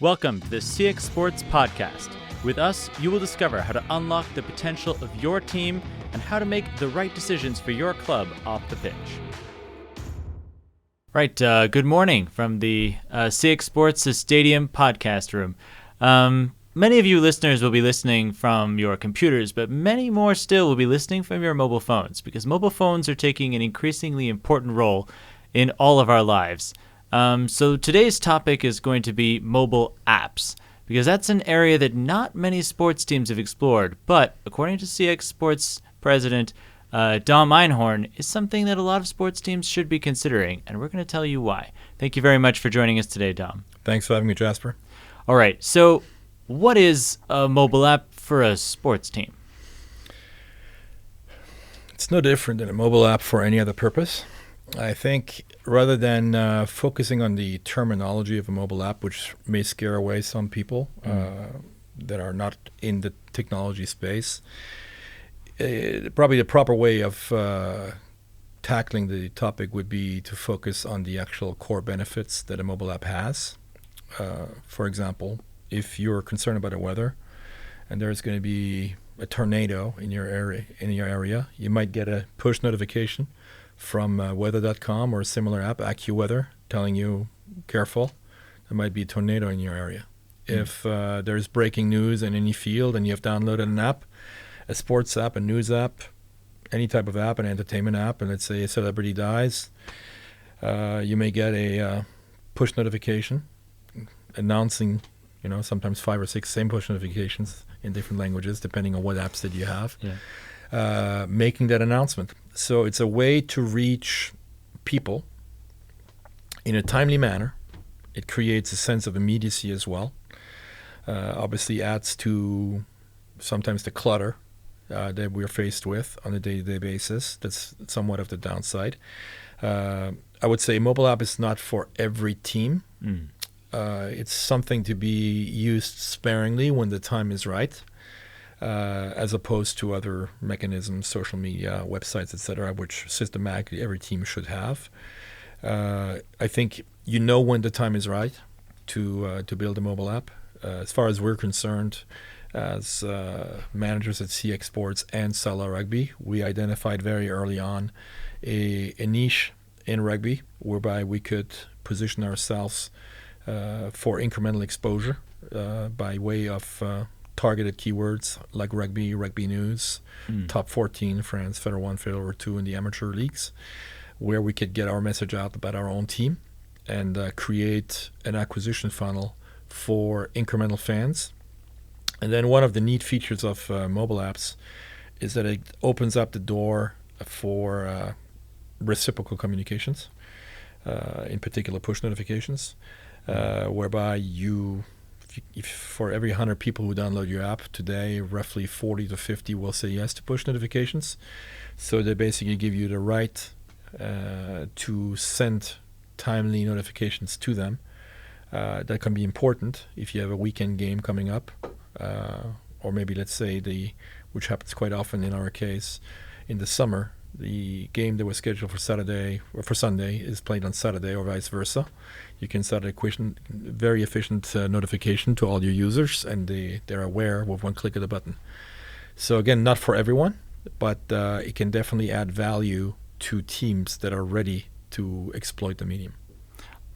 Welcome to the CXSports podcast. With us, you will discover how to unlock the potential of your team and how to make the right decisions for your club off the pitch. Right, good morning from the CXSports Stadium podcast room. Many of you listeners will be listening from your computers, but many more still will be listening from your mobile phones because mobile phones are taking an increasingly important role in all of our lives. So today's topic is going to be mobile apps, because that's an area that not many sports teams have explored, but according to CXSports president Dom Einhorn, is something that a lot of sports teams should be considering, and we're going to tell you why. Thank you very much for joining us today, Dom. Thanks for having me, Jasper. All right, so what is a mobile app for a sports team? It's no different than a mobile app for any other purpose. I think rather than focusing on the terminology of a mobile app, which may scare away some people that are not in the technology space, probably the proper way of tackling the topic would be to focus on the actual core benefits that a mobile app has. For example, if you're concerned about the weather and there's going to be a tornado in your area, you might get a push notification from weather.com or a similar app, AccuWeather, telling you, careful, there might be a tornado in your area. If there's breaking news in any field and you have downloaded an app, a sports app, a news app, any type of app, an entertainment app, and let's say a celebrity dies, you may get a push notification announcing, sometimes 5 or 6 same push notifications in different languages, depending on what apps that you have. Yeah. Making that announcement. So it's a way to reach people in a timely manner. It creates a sense of immediacy as well. Obviously adds to sometimes the clutter that we're faced with on a day-to-day basis. That's somewhat of the downside. I would say mobile app is not for every team. It's something to be used sparingly when the time is right. As opposed to other mechanisms, social media, websites, etc., which systematically every team should have. I think when the time is right to build a mobile app. As far as we're concerned, as managers at CXSports and Sala Rugby, we identified very early on a niche in rugby whereby we could position ourselves for incremental exposure by way of targeted keywords like rugby news, top 14 France, Federal 1, Federal 2 in the amateur leagues, where we could get our message out about our own team and create an acquisition funnel for incremental fans. And then one of the neat features of mobile apps is that it opens up the door for reciprocal communications, in particular push notifications, whereby if for every 100 people who download your app today, roughly 40 to 50 will say yes to push notifications. So they basically give you the right to send timely notifications to them. That can be important if you have a weekend game coming up, or maybe let's say which happens quite often in our case, in the summer, the game that was scheduled for Saturday or for Sunday is played on Saturday or vice versa. You can set a very efficient notification to all your users, and they're aware with one click of the button. So again, not for everyone, but it can definitely add value to teams that are ready to exploit the medium.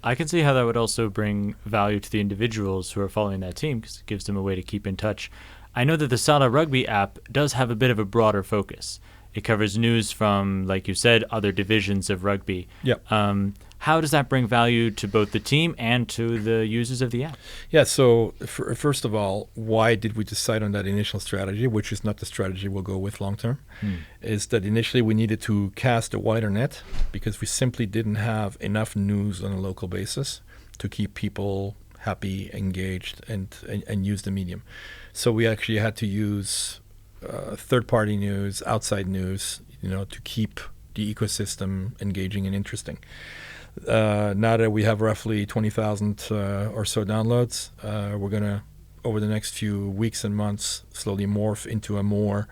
I can see how that would also bring value to the individuals who are following that team because it gives them a way to keep in touch. I know that the Sala Rugby app does have a bit of a broader focus. It covers news from, like you said, other divisions of rugby. Yep. How does that bring value to both the team and to the users of the app? Yeah, so first of all, why did we decide on that initial strategy, which is not the strategy we'll go with long term, is that initially we needed to cast a wider net because we simply didn't have enough news on a local basis to keep people happy, engaged, and use the medium. So we actually had to use third-party news, outside news, to keep the ecosystem engaging and interesting. Now that we have roughly 20,000 or so downloads, we're going to, over the next few weeks and months, slowly morph into a more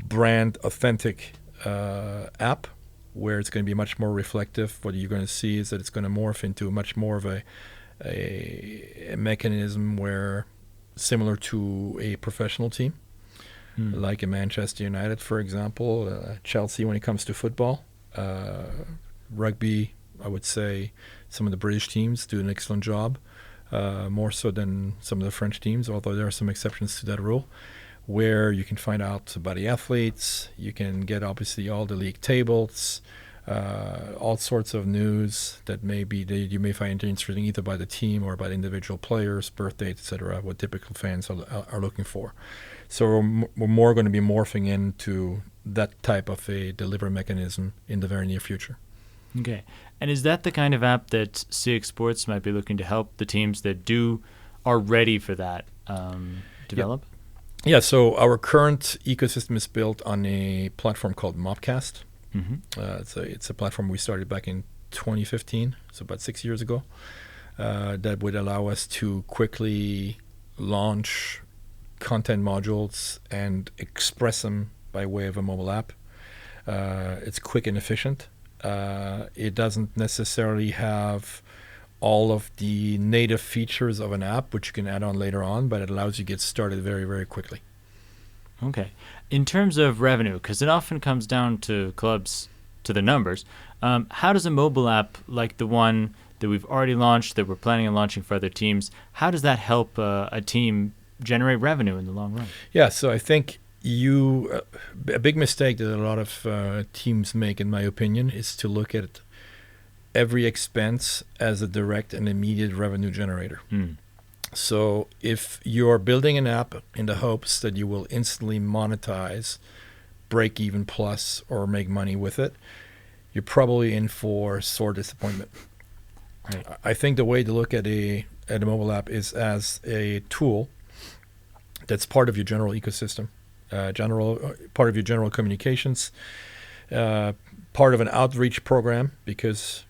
brand-authentic app where it's going to be much more reflective. What you're going to see is that it's going to morph into much more of a a mechanism where, similar to a professional team, like a Manchester United, for example, Chelsea when it comes to football, rugby, I would say some of the British teams do an excellent job, more so than some of the French teams, although there are some exceptions to that rule, where you can find out about the athletes, you can get obviously all the league tables, all sorts of news that you may find interesting either by the team or by the individual players, birth dates, etc., what typical fans are looking for. So we're more going to be morphing into that type of a delivery mechanism in the very near future. Okay. And is that the kind of app that CXSports might be looking to help the teams that are ready for that develop? Yeah, so our current ecosystem is built on a platform called Mobcast. It's a platform we started back in 2015, so about 6 years ago, that would allow us to quickly launch content modules and express them by way of a mobile app. It's quick and efficient. It doesn't necessarily have all of the native features of an app, which you can add on later on, but it allows you to get started very, very quickly. Okay. In terms of revenue, because it often comes down to clubs, to the numbers, how does a mobile app like the one that we've already launched, that we're planning on launching for other teams, how does that help a team generate revenue in the long run? Yeah, so I think a big mistake that a lot of teams make, in my opinion, is to look at every expense as a direct and immediate revenue generator. So if you're building an app in the hopes that you will instantly monetize, break even plus, or make money with it, you're probably in for sore disappointment. Right. I think the way to look at a mobile app is as a tool that's part of your general ecosystem, part of your general communications, part of an outreach program, because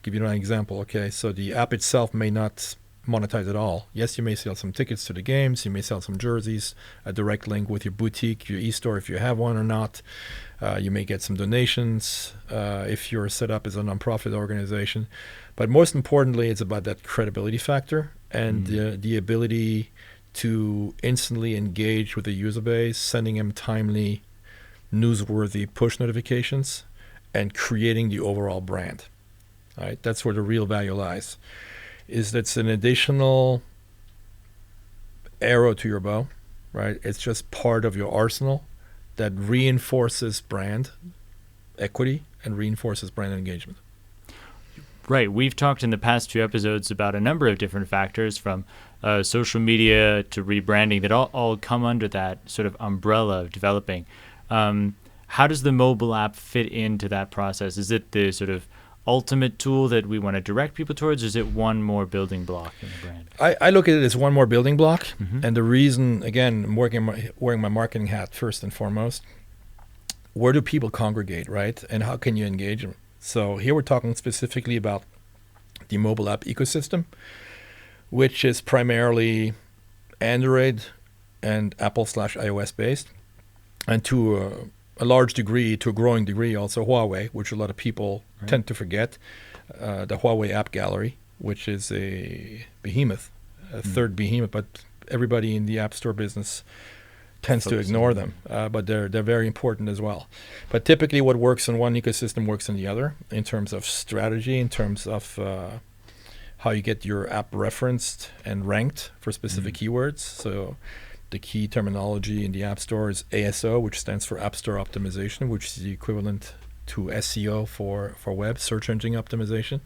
give you an example, okay, so the app itself may not monetize at all. Yes, you may sell some tickets to the games, you may sell some jerseys, a direct link with your boutique, your e-store if you have one or not. You may get some donations if you're set up as a nonprofit organization. But most importantly, it's about that credibility factor and the ability to instantly engage with the user base, sending them timely, newsworthy push notifications, and creating the overall brand. Right? That's where the real value lies. Is that's an additional arrow to your bow, right? It's just part of your arsenal that reinforces brand equity and reinforces brand engagement. Right. We've talked in the past few episodes about a number of different factors, from social media to rebranding, that all come under that sort of umbrella of developing. How does the mobile app fit into that process? Is it the sort of ultimate tool that we want to direct people towards, or is it one more building block in the brand? I look at it as one more building block. And the reason, again, I'm wearing my marketing hat first and foremost, where do people congregate, right? And how can you engage them? So here we're talking specifically about the mobile app ecosystem, which is primarily Android and Apple/iOS based, and to a large degree, to a growing degree, also Huawei, which a lot of people tend to forget, the Huawei App Gallery, which is a behemoth, a third behemoth, but everybody in the App Store business tends to ignore them, but they're very important as well. But typically what works in one ecosystem works in the other, in terms of strategy, in terms of how you get your app referenced and ranked for specific keywords. So the key terminology in the App Store is ASO, which stands for App Store Optimization, which is the equivalent to SEO for web, search engine optimization,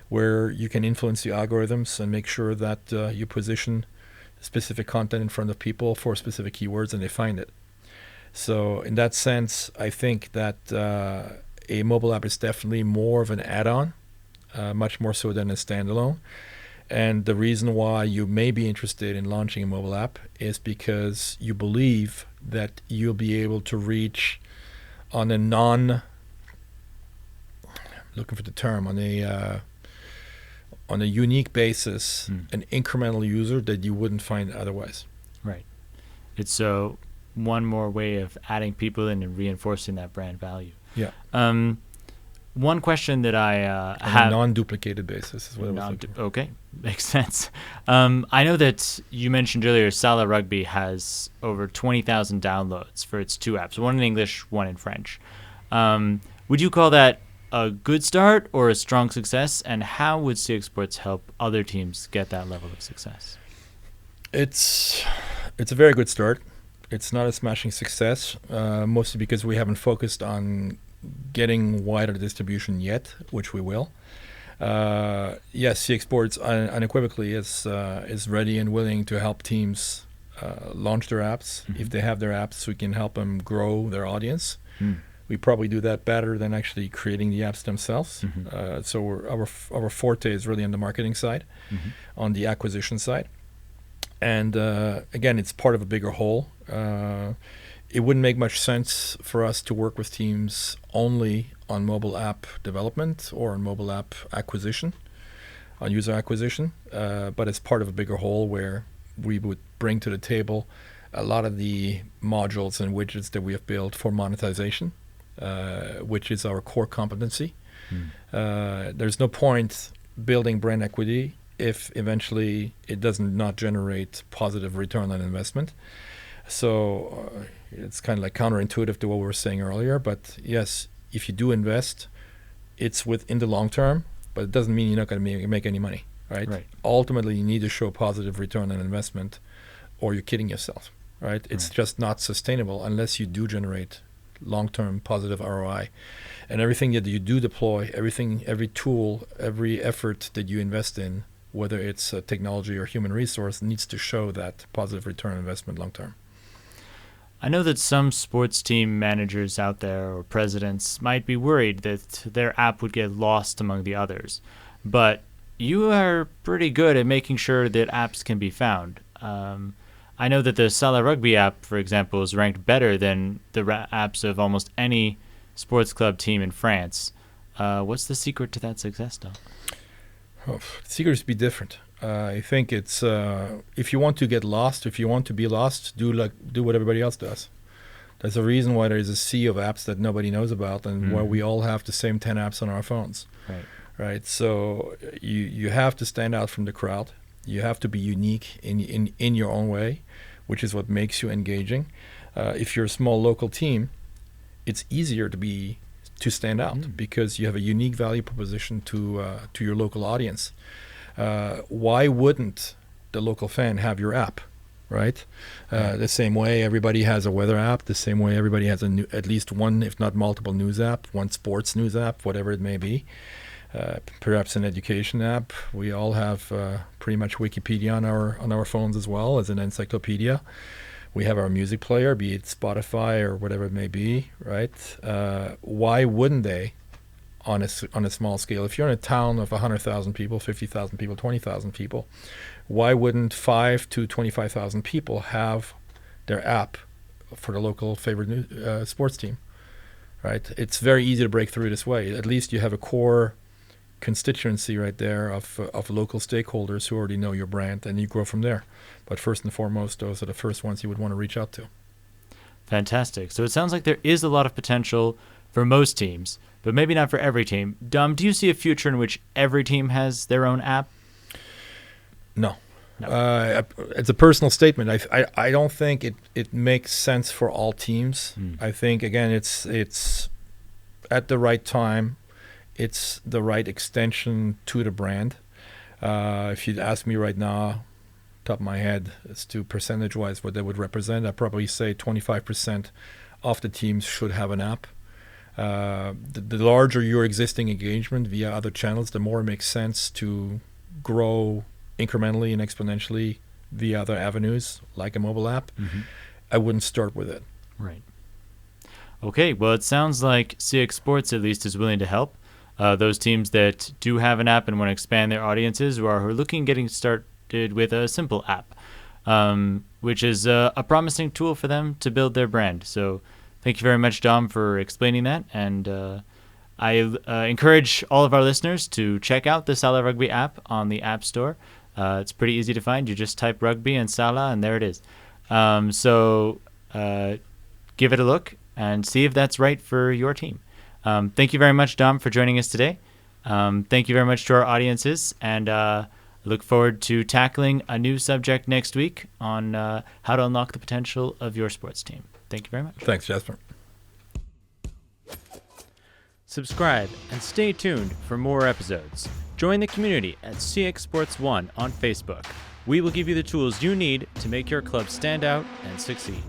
where you can influence the algorithms and make sure that you position specific content in front of people for specific keywords and they find it. So in that sense, I think that a mobile app is definitely more of an add-on, much more so than a standalone. And the reason why you may be interested in launching a mobile app is because you believe that you'll be able to reach on a on a unique basis, an incremental user that you wouldn't find otherwise. Right. It's one more way of adding people in and reinforcing that brand value. Yeah. one question that I On have. a non-duplicated basis is what I was looking for. Okay, makes sense. I know that you mentioned earlier Salah Rugby has over 20,000 downloads for its two apps, one in English, one in French. Would you call that a good start or a strong success? And how would CXSports help other teams get that level of success? It's a very good start. It's not a smashing success, mostly because we haven't focused on getting wider distribution yet, which we will. Yes, CXSports unequivocally is ready and willing to help teams launch their apps. Mm-hmm. If they have their apps, we can help them grow their audience. We probably do that better than actually creating the apps themselves. Mm-hmm. So our forte is really on the marketing side, on the acquisition side. And again, it's part of a bigger whole. It wouldn't make much sense for us to work with teams only on mobile app development or on mobile app acquisition, on user acquisition, but it's part of a bigger whole where we would bring to the table a lot of the modules and widgets that we have built for monetization, which is our core competency. There's no point building brand equity if eventually it does not generate positive return on investment. So it's kind of like counterintuitive to what we were saying earlier. But yes, if you do invest, it's within the long term, but it doesn't mean you're not going to make any money, right? Ultimately, you need to show positive return on investment or you're kidding yourself, right? It's just not sustainable unless you do generate long-term positive ROI. And everything that you do deploy, every tool, every effort that you invest in, whether it's technology or human resource, needs to show that positive return on investment long-term. I know that some sports team managers out there or presidents might be worried that their app would get lost among the others, but you are pretty good at making sure that apps can be found. I know that the Salah Rugby app, for example, is ranked better than the apps of almost any sports club team in France. What's the secret to that success, Dom? The secret is to be different. I think it's if you want to get lost, if you want to be lost, do what everybody else does. There's a reason why there's a sea of apps that nobody knows about, and why we all have the same 10 apps on our phones. Right. So you have to stand out from the crowd. You have to be unique in your own way, which is what makes you engaging. If you're a small local team, it's easier to stand out because you have a unique value proposition to your local audience. Why wouldn't the local fan have your app, right? The same way everybody has a weather app, the same way everybody has at least one, if not multiple news app, one sports news app, whatever it may be. Perhaps an education app. We all have pretty much Wikipedia on our phones as well as an encyclopedia. We have our music player, be it Spotify or whatever it may be, right? Why wouldn't they, on a small scale, if you're in a town of 100,000 people, 50,000 people, 20,000 people, why wouldn't 5 to 25,000 people have their app for the local favorite sports team, right? It's very easy to break through this way. At least you have a core constituency right there of local stakeholders who already know your brand, and you grow from there. But first and foremost, those are the first ones you would want to reach out to. Fantastic. So it sounds like there is a lot of potential for most teams, but maybe not for every team. Dom, do you see a future in which every team has their own app? No. It's a personal statement. I don't think it makes sense for all teams. I think, again, it's at the right time. It's the right extension to the brand. If you'd ask me right now, top of my head, as to percentage-wise what that would represent, I'd probably say 25% of the teams should have an app. The larger your existing engagement via other channels, the more it makes sense to grow incrementally and exponentially via other avenues, like a mobile app. I wouldn't start with it. Right. Okay, well, it sounds like CXSports at least is willing to help those teams that do have an app and want to expand their audiences, or are looking getting started with a simple app, which is a promising tool for them to build their brand. So thank you very much, Dom, for explaining that. And I encourage all of our listeners to check out the Salah Rugby app on the App Store. It's pretty easy to find. You just type rugby and Salah, and there it is. So give it a look and see if that's right for your team. Thank you very much, Dom, for joining us today. Thank you very much to our audiences, and look forward to tackling a new subject next week on how to unlock the potential of your sports team. Thank you very much. Thanks, Jasper. Subscribe and stay tuned for more episodes. Join the community at CXSports 1 on Facebook. We will give you the tools you need to make your club stand out and succeed.